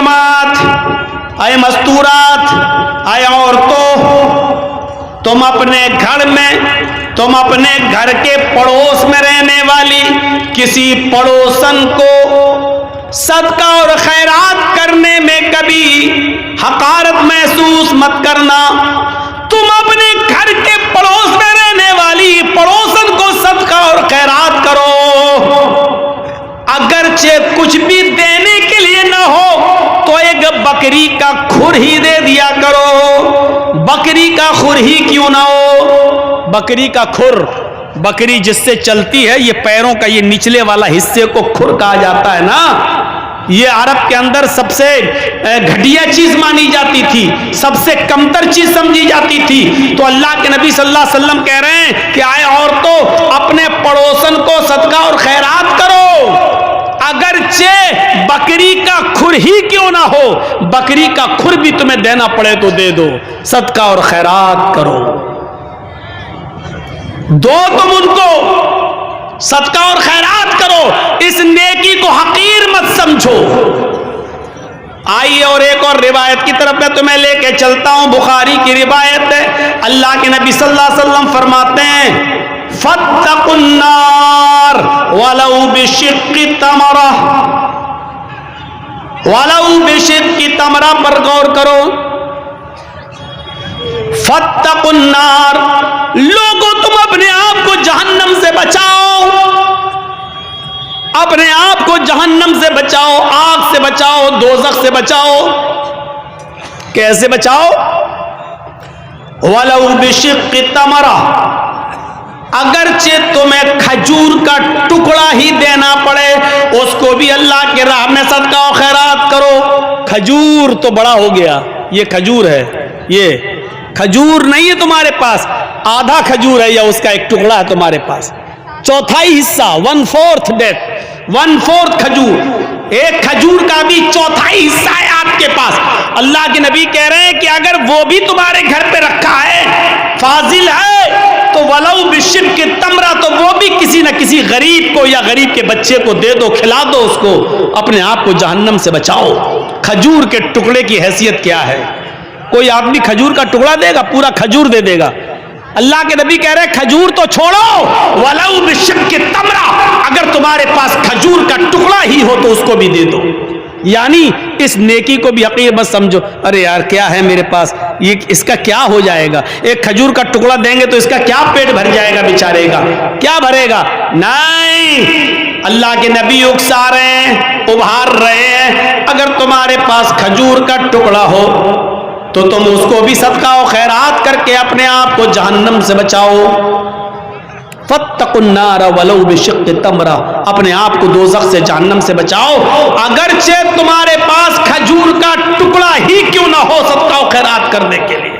जमात, अय मस्तूरात, अय औरतों, तुम अपने घर में, तुम अपने घर के पड़ोस में रहने वाली किसी पड़ोसन को सदका और खैरात करने में कभी हकारत महसूस मत करना। तुम अपने घर के पड़ोस में रहने वाली पड़ोसन को सदका और खैरात करो, अगरचे कुछ भी देने के लिए ना हो तो एक बकरी का खुर ही दे दिया करो। बकरी का खुर ही क्यों ना हो? बकरी का खुर, बकरी जिससे चलती है, ये पैरों का ये निचले वाला हिस्से को खुर कहा जाता है ना। ये अरब के अंदर सबसे घटिया चीज मानी जाती थी, सबसे कमतर चीज समझी जाती थी। तो अल्लाह के नबी सल्लल्लाहु अलैहि वसल्लम कह रहे हैं कि आए औरतों, अपने पड़ोसन को सदका और खैरात करो, अगरचे बकरी का खुर ही क्यों ना हो। बकरी का खुर भी तुम्हें देना पड़े तो दे दो, सदका और खैरात करो, दो तुम उनको, सदका और खैरात करो। इस नेकी को हकीर मत समझो। आइए और एक और रिवायत की तरफ मैं तुम्हें लेके चलता हूं। बुखारी की रिवायत है, अल्लाह के नबी सल्लल्लाहु अलैहि वसल्लम फरमाते हैं, फत्तकुन्नार वलौ बिशिक्की तमरा, वलौ बिशिक्की तमरा पर गौर करो। फत्तकुन्नार, लोगों तुम अपने आप को जहन्नम से बचाओ, अपने आप को जहन्नम से बचाओ, आग से बचाओ, दोज़ख से बचाओ। कैसे बचाओ? वलौ बिशिक्की तमरा, अगरचे तुम्हें खजूर का टुकड़ा ही देना पड़े, उसको भी अल्लाह के राह में सदका और खैरात करो। खजूर तो बड़ा हो गया, ये खजूर है, ये खजूर नहीं है तुम्हारे पास, आधा खजूर है या उसका एक टुकड़ा है तुम्हारे पास, चौथाई हिस्सा, 1/4 डेट, 1/4 खजूर, एक खजूर का भी चौथाई हिस्सा है आपके पास। अल्लाह के नबी कह रहे हैं कि अगर वो भी तुम्हारे घर पे रखा है, फाजिल है, तो वलौ बिशिक्की तमरा, तो वो भी किसी न किसी गरीब को या गरीब के बच्चे को दे दो, खिला दो उसको, अपने आप को जहन्नम से बचाओ। खजूर के टुकड़े की हैसियत क्या है? कोई आदमी खजूर का टुकड़ा देगा, पूरा खजूर दे देगा। अल्लाह के नबी कह रहे हैं खजूर तो छोड़ो, वलौ बिशिक्की तमरा, अगर तुम्हारे पास खजूर का टुकड़ा ही हो तो उसको भी दे दो। यानी इस नेकी को भी हकीर मत समझो, अरे यार क्या है मेरे पास, ये इसका क्या हो जाएगा, एक खजूर का टुकड़ा देंगे तो इसका क्या पेट भर जाएगा बेचारे का, क्या भरेगा? नहीं, अल्लाह के नबी उकसा रहे हैं, उभार रहे हैं, अगर तुम्हारे पास खजूर का टुकड़ा हो तो तुम उसको भी सदका और खैरात करके अपने आप को जहन्नम से बचाओ। फत्तकुन्नार वलौ बिशिक्की तमरा, अपने आप को दोज़ख से जहन्नम से बचाओ, अगरचे तुम्हारे पास खजूर का टुकड़ा ही क्यों ना हो, सदका और खैरात करने के लिए।